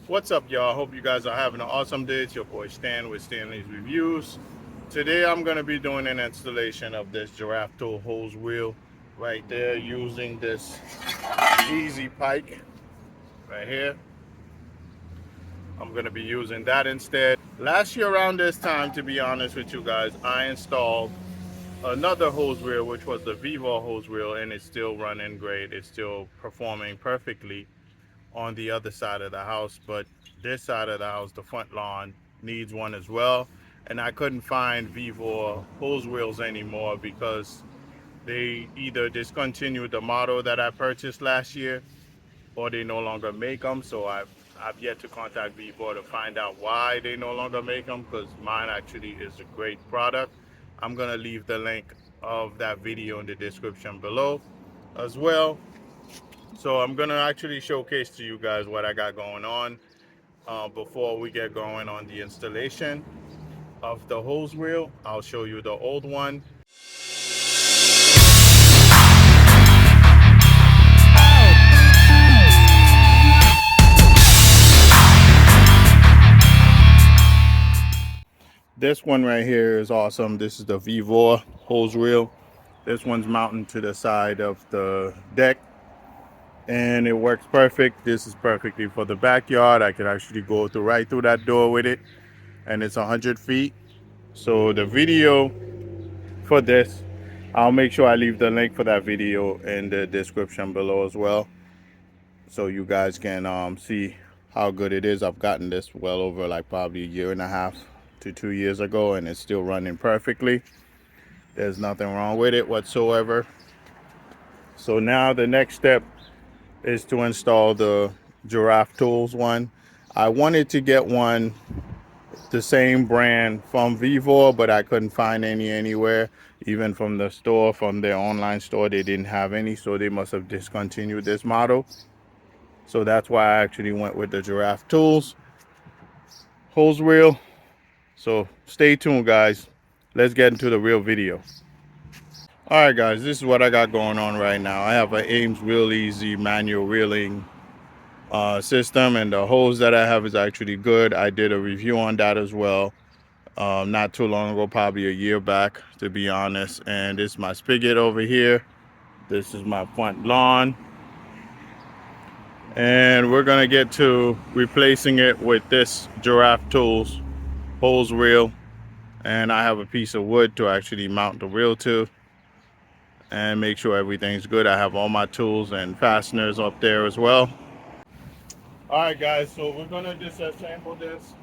What's up, y'all? Hope you guys are having an awesome day. It's your boy Stan with Stanley's Reviews. Today I'm going to be doing an installation of this Giraffe Tool hose wheel right there using this easy pike right here. I'm going to be using that instead. Last year around this time, to be honest with you guys, I installed another hose wheel, which was the Vivo hose wheel, and it's still running great. It's still performing perfectly on the other side of the house, but this side of the house, the front lawn, needs one as well. And I couldn't find Vivo hose wheels anymore because they either discontinued the model that I purchased last year or they no longer make them. So I've yet to contact Vivo to find out why they no longer make them, because mine actually is a great product. I'm gonna leave the link of that video in the description below as well. So I'm gonna actually showcase to you guys what I got going on before we get going on the installation of the hose wheel. I'll show you the old one. This one right here is awesome. This is the Vivo hose wheel. This one's mounted to the side of the deck and it works perfect. This is perfectly for the backyard. I could actually go right through that door with it, and it's 100 feet. So the video for this, I'll make sure I leave the link for that video in the description below as well, so you guys can see how good it is. I've gotten this well over like probably a year and a half to 2 years ago, and it's still running perfectly. There's nothing wrong with it whatsoever. So now the next step is to install the Giraffe Tools one. I wanted to get one the same brand from Vivo, but I couldn't find any anywhere. Even from the store, from their online store, they didn't have any, so they must have discontinued this model. So that's why I actually went with the Giraffe Tools hose wheel. So stay tuned, guys. Let's get into the real video. All right, guys, this is what I got going on right now. I have an Ames Real Easy manual reeling system, and the hose that I have is actually good. I did a review on that as well not too long ago, probably a year back, to be honest. And this is my spigot over here. This is my front lawn, and we're gonna get to replacing it with this Giraffe Tools hose reel. And I have a piece of wood to actually mount the reel to and make sure everything's good. I have all my tools and fasteners up there as well. All right, guys, so we're gonna disassemble this.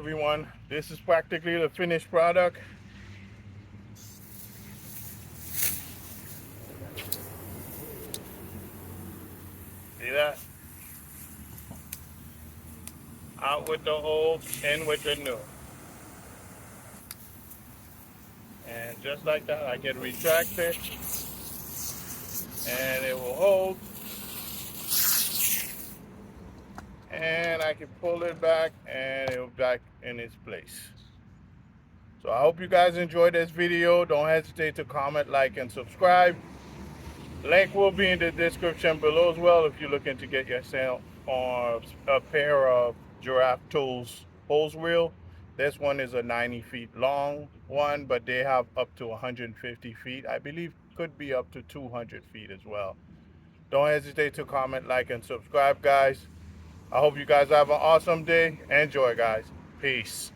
everyone. This is practically the finished product. See that? Out with the old, in with the new. And just like that, I can retract it and it will hold. And I can pull it back and it will back in its place. So I hope you guys enjoyed this video. Don't hesitate to comment, like, and subscribe. Link will be in the description below as well if you're looking to get yourself on a pair of Giraffe Tools hose reel. This one is a 90 feet long one, but they have up to 150 feet. I believe could be up to 200 feet as well. Don't hesitate to comment, like, and subscribe, guys. I hope you guys have an awesome day. Enjoy, guys. Peace.